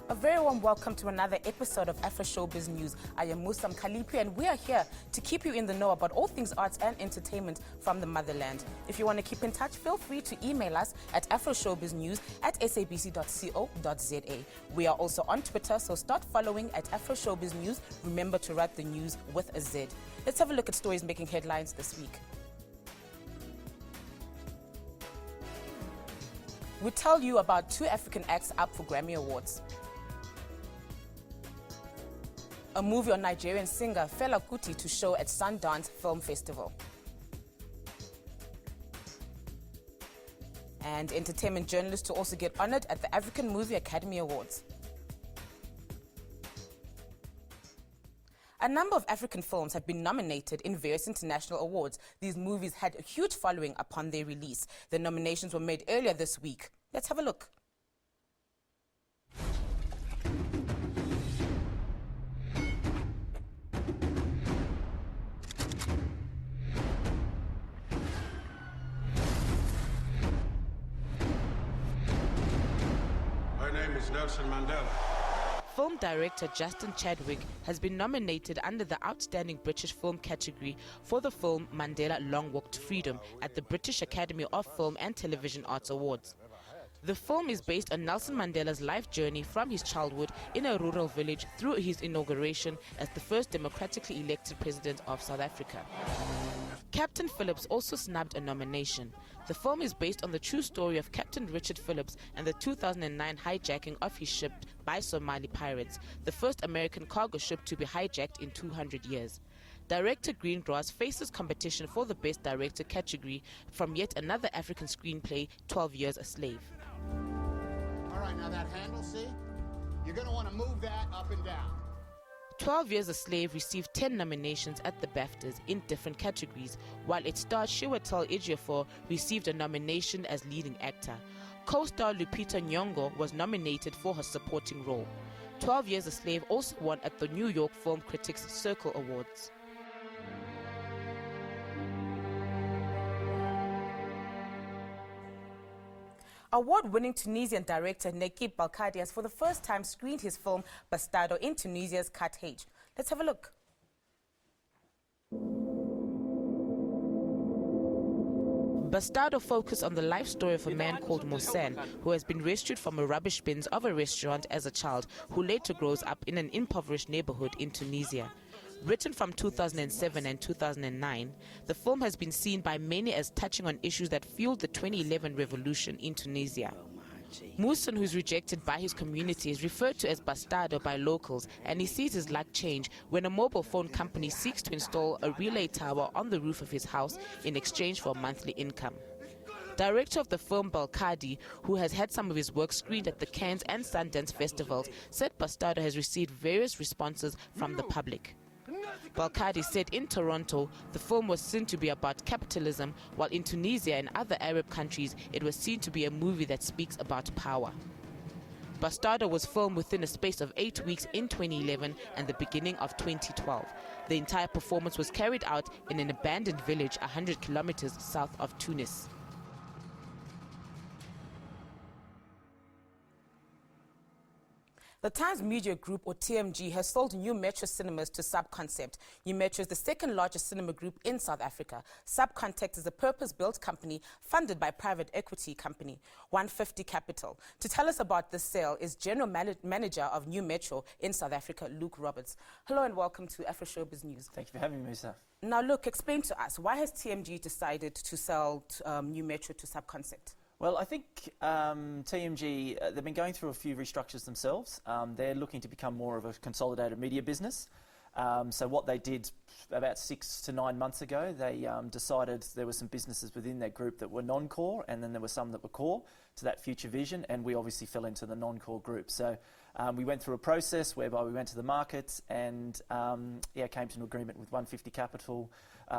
A very warm welcome to another episode of Afroshowbiz Newz. I am Musam Khalipi and we are here to keep you in the know about all things arts and entertainment from the motherland. If you want to keep in touch, feel free to email us at afroshowbiznews@sabc.co.za. We are also on Twitter, so start following at Afroshowbiz Newz. Remember to write the news with a Z. Let's have a look at stories making headlines this week. We tell you about 2 African acts up for Grammy Awards. A movie on Nigerian singer Fela Kuti to show at Sundance Film Festival. And entertainment journalists to also get honored at the African Movie Academy Awards. A number of African films have been nominated in various international awards. These movies had a huge following upon their release. The nominations were made earlier this week. Let's have a look. My name is Nelson Mandela. Film director Justin Chadwick has been nominated under the Outstanding British Film category for the film Mandela Long Walk to Freedom at the British Academy of Film and Television Arts Awards. The film is based on Nelson Mandela's life journey from his childhood in a rural village through his inauguration as the first democratically elected president of South Africa. Captain Phillips also snubbed a nomination. The film is based on the true story of Captain Richard Phillips and the 2009 hijacking of his ship by Somali pirates, the first American cargo ship to be hijacked in 200 years. Director Greengrass faces competition for the Best Director category from yet another African screenplay, 12 Years a Slave. All right, now that handle, see? You're going to want to move that up and down. 12 Years a Slave received 10 nominations at the BAFTAs in different categories, while its star Chiwetel Ejiofor received a nomination as leading actor. Co-star Lupita Nyong'o was nominated for her supporting role. 12 Years a Slave also won at the New York Film Critics Circle Awards. Award-winning Tunisian director Nekib Balkadi has for the first time screened his film Bastardo in Tunisia's Carthage. Let's have a look. Bastardo focused on the life story of a man called Mohsen, who has been rescued from a rubbish bins of a restaurant as a child, who later grows up in an impoverished neighborhood in Tunisia. Written from 2007 and 2009, the film has been seen by many as touching on issues that fueled the 2011 revolution in Tunisia. Mohsen, who is rejected by his community, is referred to as Bastardo by locals, and he sees his luck change when a mobile phone company seeks to install a relay tower on the roof of his house in exchange for a monthly income. Director of the film Balkadi, who has had some of his work screened at the Cannes and Sundance festivals, said Bastardo has received various responses from the public. Balkadi said in Toronto, the film was seen to be about capitalism, while in Tunisia and other Arab countries, it was seen to be a movie that speaks about power. Bastardo was filmed within a space of 8 weeks in 2011 and the beginning of 2012. The entire performance was carried out in an abandoned village 100 kilometers south of Tunis. The Times Media Group, or TMG, has sold New Metro Cinemas to Subconcept. New Metro is the second largest cinema group in South Africa. Subconcept is a purpose-built company funded by private equity company 150 Capital. To tell us about this sale is General Manager of New Metro in South Africa, Luke Roberts. Hello and welcome to Afroshowbiz Newz. Thank you for having me, Musa. Now, Luke, explain to us, why has TMG decided to sell New Metro to Subconcept? Well, I think TMG, they've been going through a few restructures themselves. They're looking to become more of a consolidated media business. So what they did about 6 to 9 months ago, they decided there were some businesses within their group that were non-core, and then there were some that were core to that future vision, and we obviously fell into the non-core group. So we went through a process whereby we went to the market and came to an agreement with 150 Capital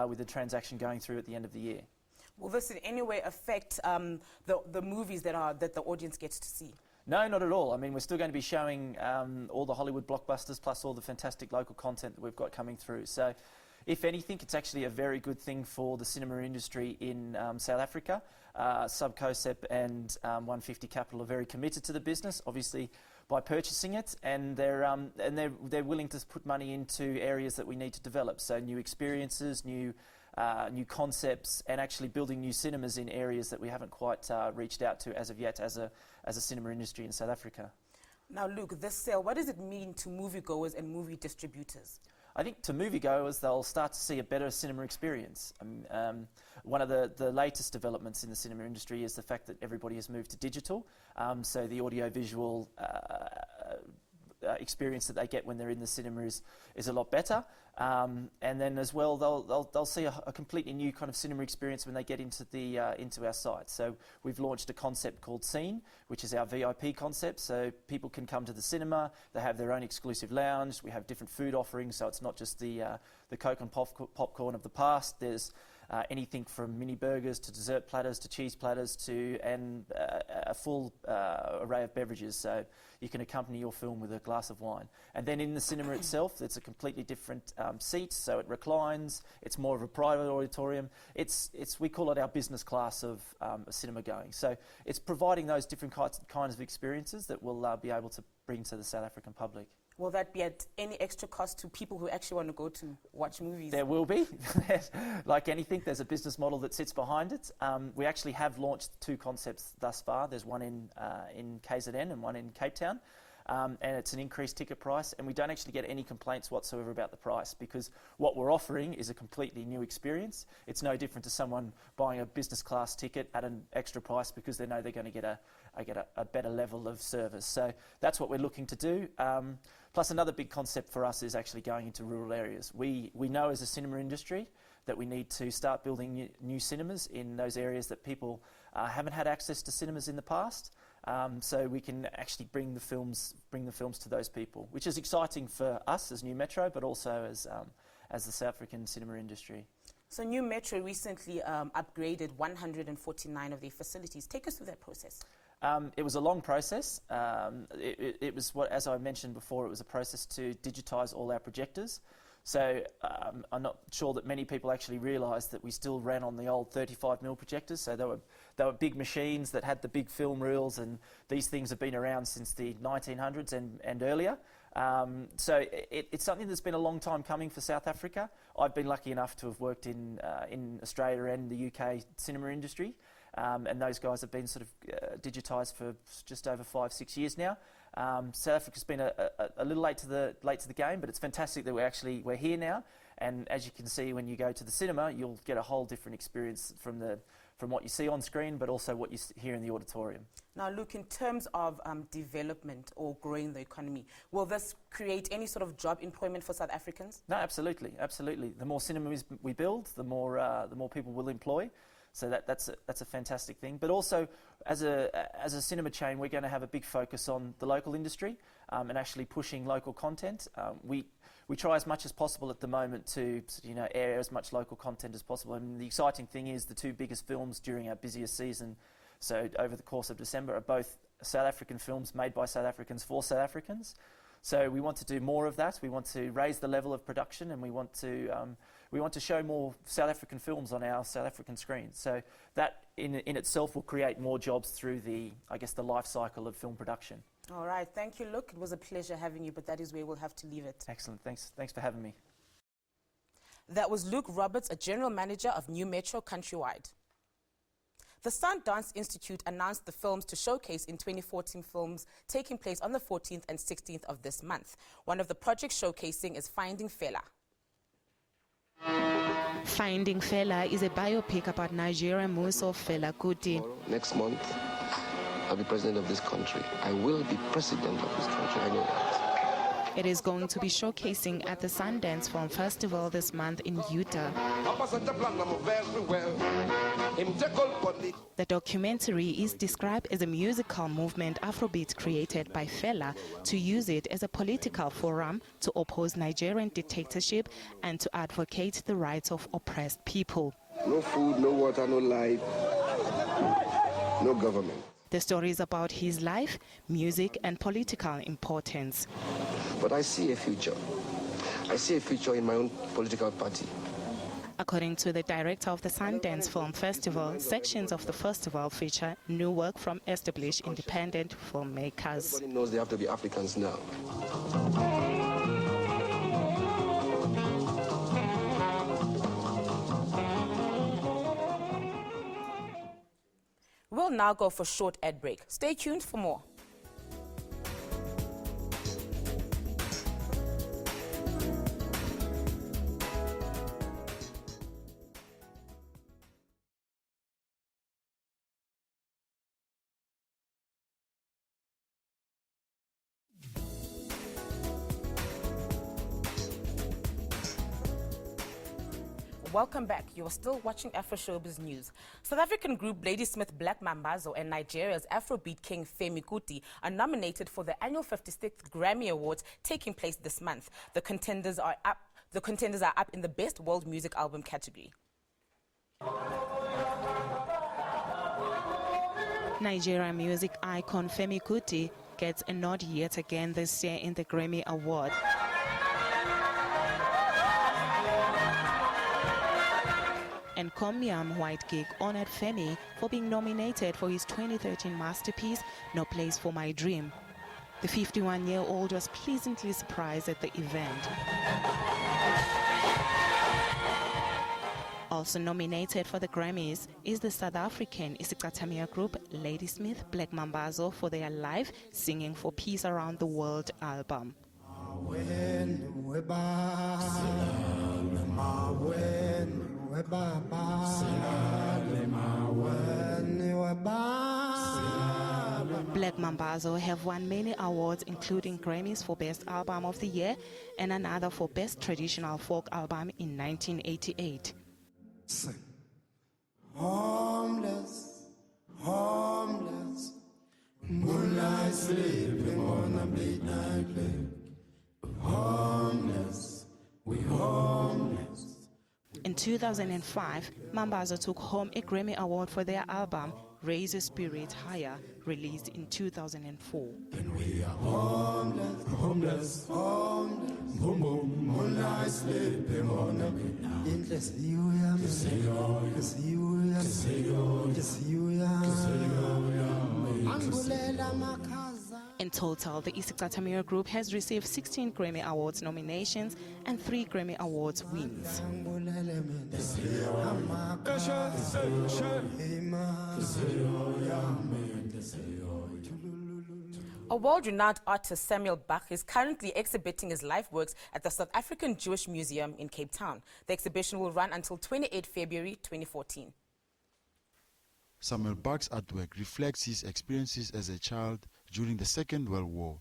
with the transaction going through at the end of the year. Will this in any way affect the movies that the audience gets to see? No, not at all. I mean, we're still going to be showing all the Hollywood blockbusters plus all the fantastic local content that we've got coming through. So if anything, it's actually a very good thing for the cinema industry in South Africa. Subconcept and 150 Capital are very committed to the business. Obviously, by purchasing it, and they're willing to put money into areas that we need to develop. So new experiences, new concepts, and actually building new cinemas in areas that we haven't quite reached out to as of yet as a cinema industry in South Africa. Now, Luke, this sale, what does it mean to moviegoers and movie distributors? I think to moviegoers, they'll start to see a better cinema experience. One of the latest developments in the cinema industry is the fact that everybody has moved to digital, so the audio-visual experience that they get when they're in the cinema is a lot better. And then as well, they'll see a completely new kind of cinema experience when they get into our site. So we've launched a concept called Scene, which is our VIP concept. So people can come to the cinema, they have their own exclusive lounge, we have different food offerings, so it's not just the Coke and popcorn of the past. There's anything from mini burgers to dessert platters to cheese platters and a full array of beverages, so you can accompany your film with a glass of wine. And then in the cinema itself, it's a completely different seat, so it reclines. It's more of a private auditorium. We call it our business class of cinema going. So it's providing those different kinds of experiences that we'll be able to bring to the South African public. Will that be at any extra cost to people who actually want to go to watch movies? There will be. Like anything, there's a business model that sits behind it. We actually have launched 2 concepts thus far. There's one in KZN and one in Cape Town. And it's an increased ticket price, and we don't actually get any complaints whatsoever about the price, because what we're offering is a completely new experience. It's no different to someone buying a business class ticket at an extra price because they know they're going to get a better level of service. So that's what we're looking to do. Plus, another big concept for us is actually going into rural areas. We know as a cinema industry that we need to start building new cinemas in those areas that people haven't had access to cinemas in the past. So we can actually bring the films to those people, which is exciting for us as New Metro, but also as the South African cinema industry. So New Metro recently upgraded 149 of their facilities. Take us through that process. It was a long process. It was as I mentioned before, it was a process to digitise all our projectors. So I'm not sure that many people actually realised that we still ran on the old 35mm projectors. So they were big machines that had the big film reels, and these things have been around since the 1900s and earlier. So it's something that's been a long time coming for South Africa. I've been lucky enough to have worked in Australia and the UK cinema industry, and those guys have been sort of digitised for just over 5-6 years now. South Africa's been a little late to the game, but it's fantastic that we're here now. And as you can see, when you go to the cinema, you'll get a whole different experience from what you see on screen, but also what you hear in the auditorium. Now, Luke, in terms of development or growing the economy, will this create any sort of job employment for South Africans? No, absolutely. The more cinemas we build, the more people we'll employ. So that's a fantastic thing. But also, as a cinema chain, we're going to have a big focus on the local industry and actually pushing local content. We try as much as possible at the moment to air as much local content as possible. And the exciting thing is the 2 biggest films during our busiest season, so over the course of December, are both South African films made by South Africans for South Africans. So we want to do more of that. We want to raise the level of production, and we want to show more South African films on our South African screens. So that in itself will create more jobs through the life cycle of film production. All right, thank you, Luke. It was a pleasure having you, but that is where we'll have to leave it. Excellent, thanks for having me. That was Luke Roberts, a general manager of New Metro Countrywide. The Sundance Institute announced the films to showcase in 2014 films taking place on the 14th and 16th of this month. One of the projects showcasing is Finding Fela. Finding Fela is a biopic about Nigerian Muso Fela Kuti. Next month, I'll be president of this country. I will be president of this country, I know that. It is going to be showcasing at the Sundance Film Festival this month in Utah. The documentary is described as a musical movement Afrobeat created by Fela to use it as a political forum to oppose Nigerian dictatorship and to advocate the rights of oppressed people. No food, no water, no light, no government. The story is about his life, music, and political importance. But I see a future. I see a future in my own political party. According to the director of the Sundance Film Festival, sections of the festival feature new work from established independent filmmakers. Everybody knows they have to be Africans now. We'll now go for a short ad break. Stay tuned for more. Welcome back. You are still watching Afroshowbiz News. South African group Ladysmith Black Mambazo and Nigeria's Afrobeat king Femi Kuti are nominated for the annual 56th Grammy Awards taking place this month. The contenders are up in the Best World Music Album category. Nigerian music icon Femi Kuti gets a nod yet again this year in the Grammy Award. And Comium White Cake honored Femi for being nominated for his 2013 masterpiece, No Place for My Dream. The 51-year-old was pleasantly surprised at the event. Also nominated for the Grammys is the South African isicathamiya group Ladysmith Black Mambazo for their live Singing for Peace Around the World album. Black Mambazo have won many awards, including Grammys for Best Album of the Year and another for Best Traditional Folk Album in 1988. Homeless, homeless, moonlight sleeping on a midnight lake. Homeless, we homeless. In 2005, Mambazo took home a Grammy Award for their album Raise Your Spirit Higher, released in 2004. And we are homeless, homeless, homeless, boom, boom, moonlight sleeping on a midnight. In total, the isicathamiya group has received 16 Grammy Awards nominations and 3 Grammy Awards wins. A world-renowned artist, Samuel Bach, is currently exhibiting his life works at the South African Jewish Museum in Cape Town. The exhibition will run until 28 February 2014. Samuel Bach's artwork reflects his experiences as a child during the Second World War.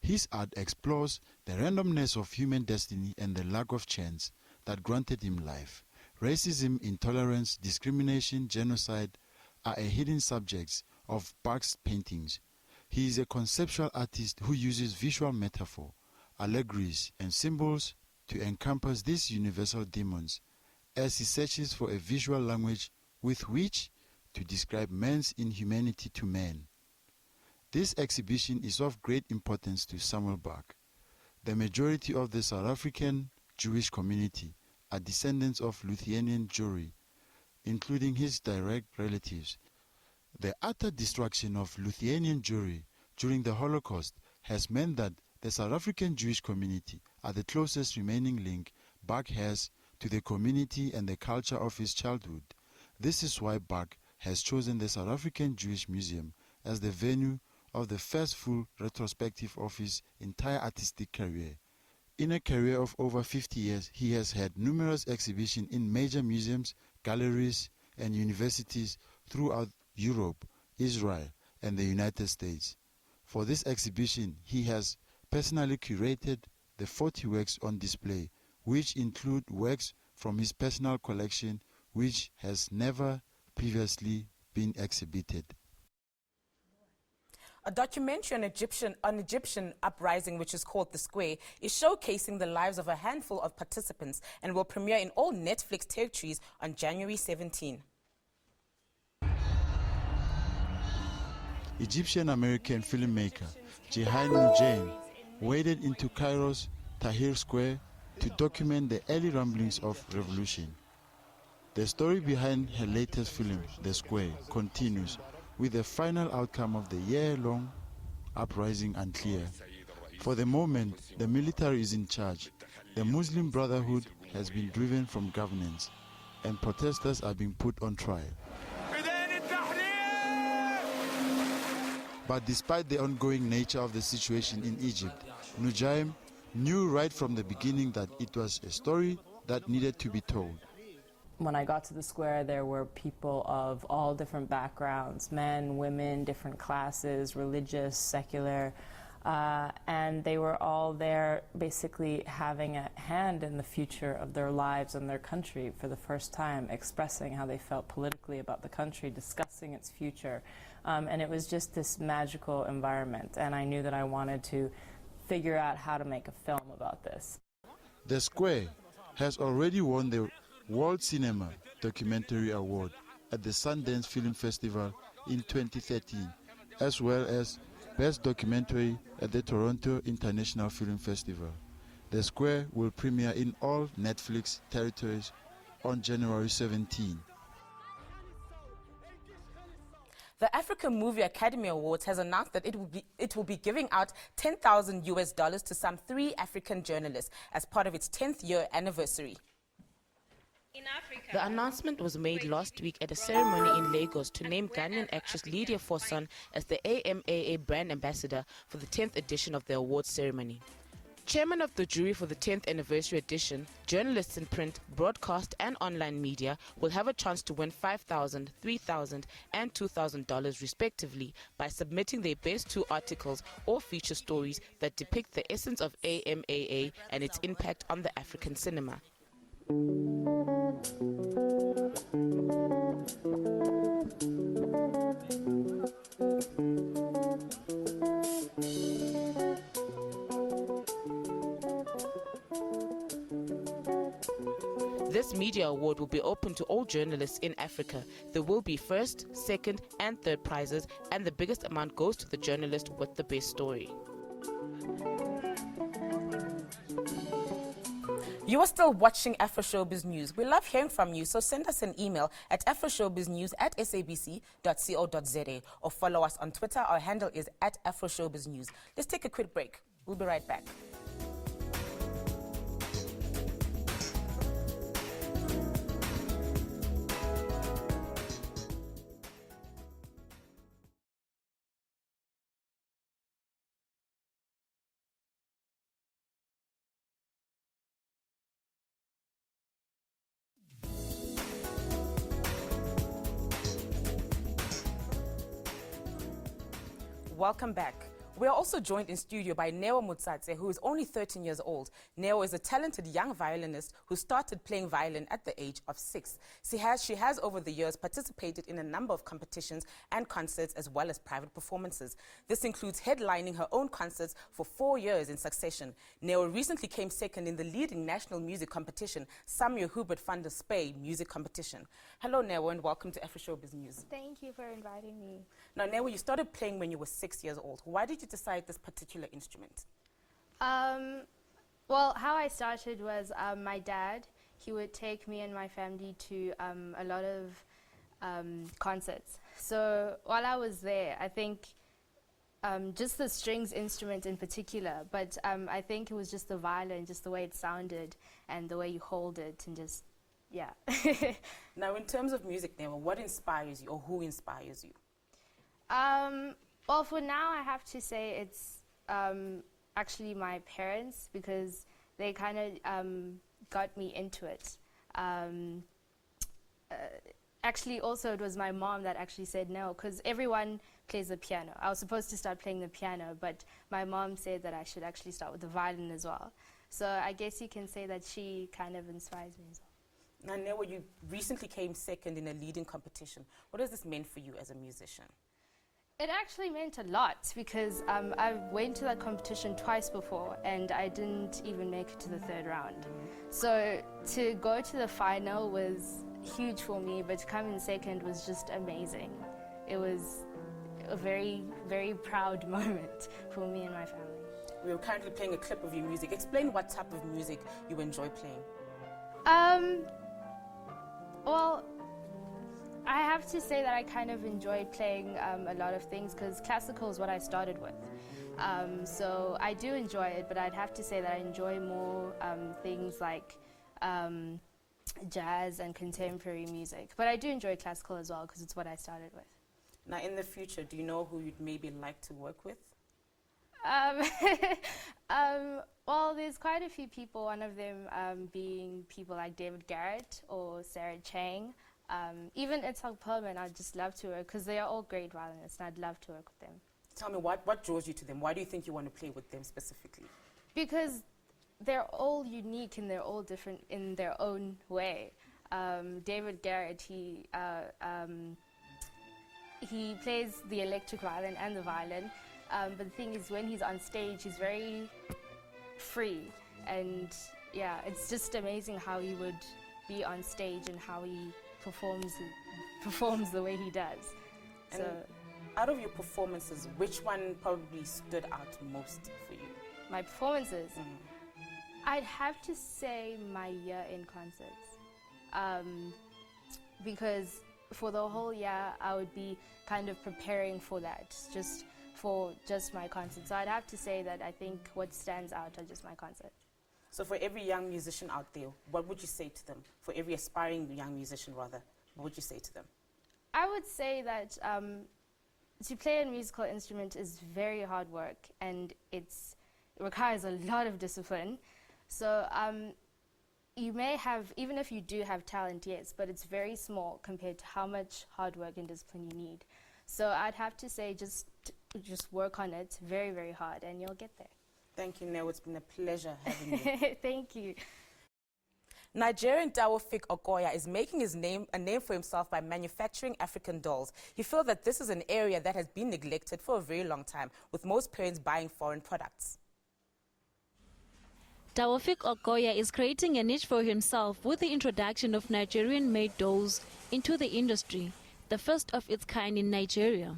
His art explores the randomness of human destiny and the lack of chance that granted him life. Racism, intolerance, discrimination, genocide are a hidden subjects of Bach's paintings. He is a conceptual artist who uses visual metaphor, allegories, and symbols to encompass these universal demons as he searches for a visual language with which to describe man's inhumanity to man. This exhibition is of great importance to Samuel Bach. The majority of the South African Jewish community are descendants of Lithuanian Jewry, including his direct relatives. The utter destruction of Lithuanian Jewry during the Holocaust has meant that the South African Jewish community are the closest remaining link Bach has to the community and the culture of his childhood. This is why Bach has chosen the South African Jewish Museum as the venue of the first full retrospective of his entire artistic career. In a career of over 50 years, he has had numerous exhibitions in major museums, galleries, and universities throughout Europe, Israel, and the United States. For this exhibition, he has personally curated the 40 works on display, which include works from his personal collection, which has never previously been exhibited. A documentary on Egyptian uprising, which is called The Square, is showcasing the lives of a handful of participants and will premiere in all Netflix territories on January 17. Egyptian-American filmmaker Jehan Nujain waded into Cairo's Tahrir Square to document the early rumblings of revolution. The story behind her latest film, The Square, continues with the final outcome of the year-long uprising unclear. For the moment, the military is in charge. The Muslim Brotherhood has been driven from governance, and protesters are being put on trial. But despite the ongoing nature of the situation in Egypt, Nujaim knew right from the beginning that it was a story that needed to be told. When I got to the square, there were people of all different backgrounds, men, women, different classes, religious, secular, and they were all there basically having a hand in the future of their lives and their country for the first time, expressing how they felt politically about the country, discussing its future. And it was just this magical environment, and I knew that I wanted to figure out how to make a film about this. The Square has already won the World Cinema Documentary Award at the Sundance Film Festival in 2013, as well as Best Documentary at the Toronto International Film Festival. The Square will premiere in all Netflix territories on January 17. The African Movie Academy Awards has announced that it will be giving out $10,000 to some 3 African journalists as part of its 10th year anniversary. The announcement was made last week at a ceremony in Lagos to name Ghanaian actress Lydia Forson as the AMAA brand ambassador for the 10th edition of the awards ceremony. Chairman of the jury for the 10th anniversary edition, journalists in print, broadcast and online media will have a chance to win $5,000, $3,000 and $2,000 respectively by submitting their best 2 articles or feature stories that depict the essence of AMAA and its impact on the African cinema. This media award will be open to all journalists in Africa. There will be first, second and third prizes, and the biggest amount goes to the journalist with the best story. You are still watching Afroshowbiz News. We love hearing from you, so send us an email at afroshowbiznews@sabc.co.za or follow us on Twitter. Our handle is @AfroShowbizNews. Let's take a quick break. We'll be right back. Welcome back. We are also joined in studio by Neo Mutsatse, who is only 13 years old. Neo is a talented young violinist who started playing violin at the age of 6. She has over the years participated in a number of competitions and concerts as well as private performances. This includes headlining her own concerts for 4 years in succession. Neo recently came second in the leading national music competition, Samuel Hubert van der Spey Music Competition. Hello Neo and welcome to Afroshowbiz News. Thank you for inviting me. Now Neo, you started playing when you were 6 years old. Why did you decide this particular instrument? Well, how I started was my dad, he would take me and my family to a lot of concerts. So while I was there, I think just the strings instrument in particular, but I think it was just the violin, just the way it sounded and the way you hold it and just, yeah. Now in terms of music, Nemo, what inspires you or who inspires you? Well, for now, I have to say it's actually my parents because they kind of got me into it. Actually, also, it was my mom that actually said no, because everyone plays the piano. I was supposed to start playing the piano, but my mom said that I should actually start with the violin as well. So I guess you can say that she kind of inspires me as well. Now, Nemo, you recently came second in a leading competition. What has this meant for you as a musician? It actually meant a lot because I went to that competition twice before and I didn't even make it to the 3rd round. So to go to the final was huge for me, but to come in second was just amazing. It was a very, very proud moment for me and my family. We are currently playing a clip of your music. Explain what type of music you enjoy playing. Well, I have to say that I kind of enjoyed playing a lot of things because classical is what I started with. So I do enjoy it, but I'd have to say that I enjoy more things like jazz and contemporary music. But I do enjoy classical as well because it's what I started with. Now, in the future, do you know who you'd maybe like to work with? Well, there's quite a few people, one of them being people like David Garrett or Sarah Chang. Even Itzhak Perlman, I'd just love to work because they are all great violinists and I'd love to work with them. Tell me, what draws you to them? Why do you think you want to play with them specifically? Because they're all unique and they're all different in their own way. David Garrett, he plays the electric violin and the violin. But the thing is, when he's on stage, he's very free. And yeah, it's just amazing how he would be on stage and how he performs the way he does. And so, out of your performances, which one probably stood out most for you? My performances? I'd have to say my year-end concerts. Because for the whole year, I would be kind of preparing for that, for my concert. So I'd have to say that I think what stands out are just my concert. So for every young musician out there, what would you say to them? For every aspiring young musician, rather, what would you say to them? I would say that to play a musical instrument is very hard work and it requires a lot of discipline. So you may have, even if you do have talent, yes, but it's very small compared to how much hard work and discipline you need. So I'd have to say just work on it very, very hard and you'll get there. Thank you, Neo. It's been a pleasure having you. Thank you. Nigerian Taofik Okoya is making a name for himself by manufacturing African dolls. He feels that this is an area that has been neglected for a very long time, with most parents buying foreign products. Taofik Okoya is creating a niche for himself with the introduction of Nigerian-made dolls into the industry, the first of its kind in Nigeria.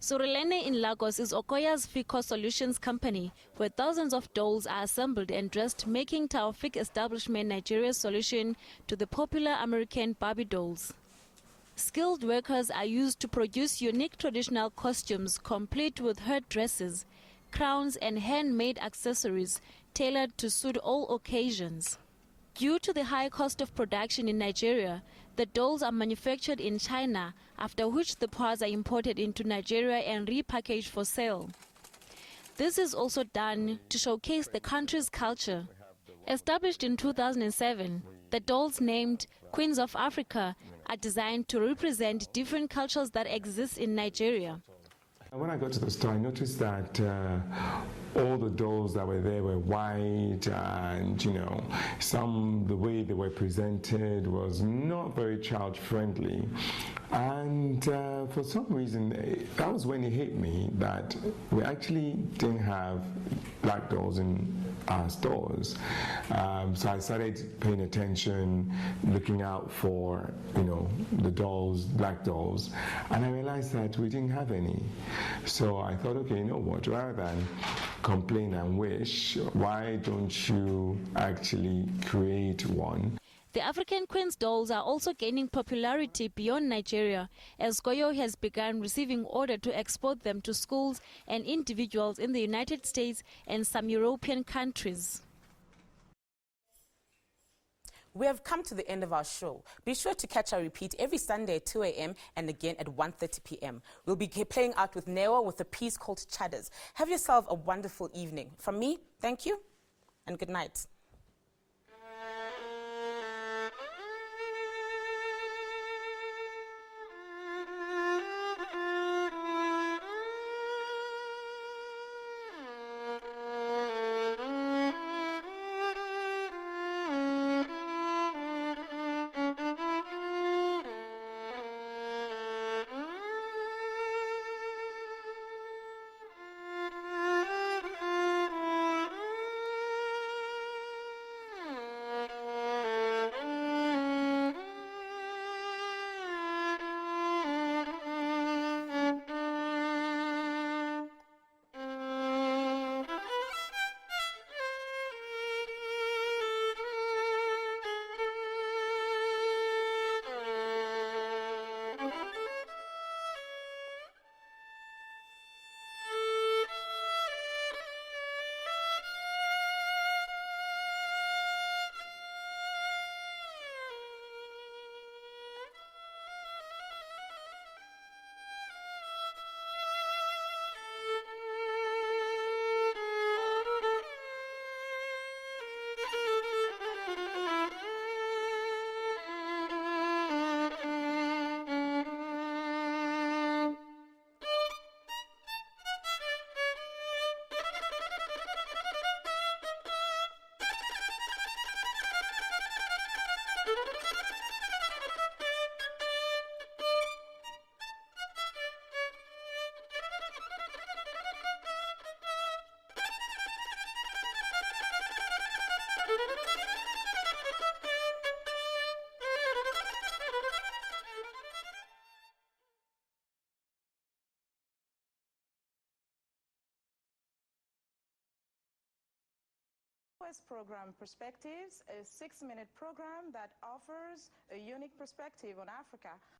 Surulene in Lagos is Okoya's Fico Solutions company, where thousands of dolls are assembled and dressed, making Taofik establishment Nigeria's solution to the popular American Barbie dolls. Skilled workers are used to produce unique traditional costumes, complete with headdresses, crowns and handmade accessories tailored to suit all occasions. Due to the high cost of production in Nigeria, the dolls are manufactured in China, after which the parts are imported into Nigeria and repackaged for sale. This is also done to showcase the country's culture. Established in 2007, the dolls named Queens of Africa are designed to represent different cultures that exist in Nigeria. When I got to the store, I noticed that all the dolls that were there were white, and the way they were presented was not very child friendly. And for some reason, that was when it hit me that we actually didn't have black dolls in our stores. So I started paying attention, looking out for the dolls, black dolls, and I realized that we didn't have any. So I thought, okay, you know what, rather than complain and wish, why don't you actually create one? The African Queen's dolls are also gaining popularity beyond Nigeria, as Goyo has begun receiving orders to export them to schools and individuals in the United States and some European countries. We have come to the end of our show. Be sure to catch our repeat every Sunday at 2 a.m. and again at 1:30 p.m. We'll be playing out with Neo with a piece called Chadders. Have yourself a wonderful evening. From me, thank you and good night. Program Perspectives, a 6-minute program that offers a unique perspective on Africa.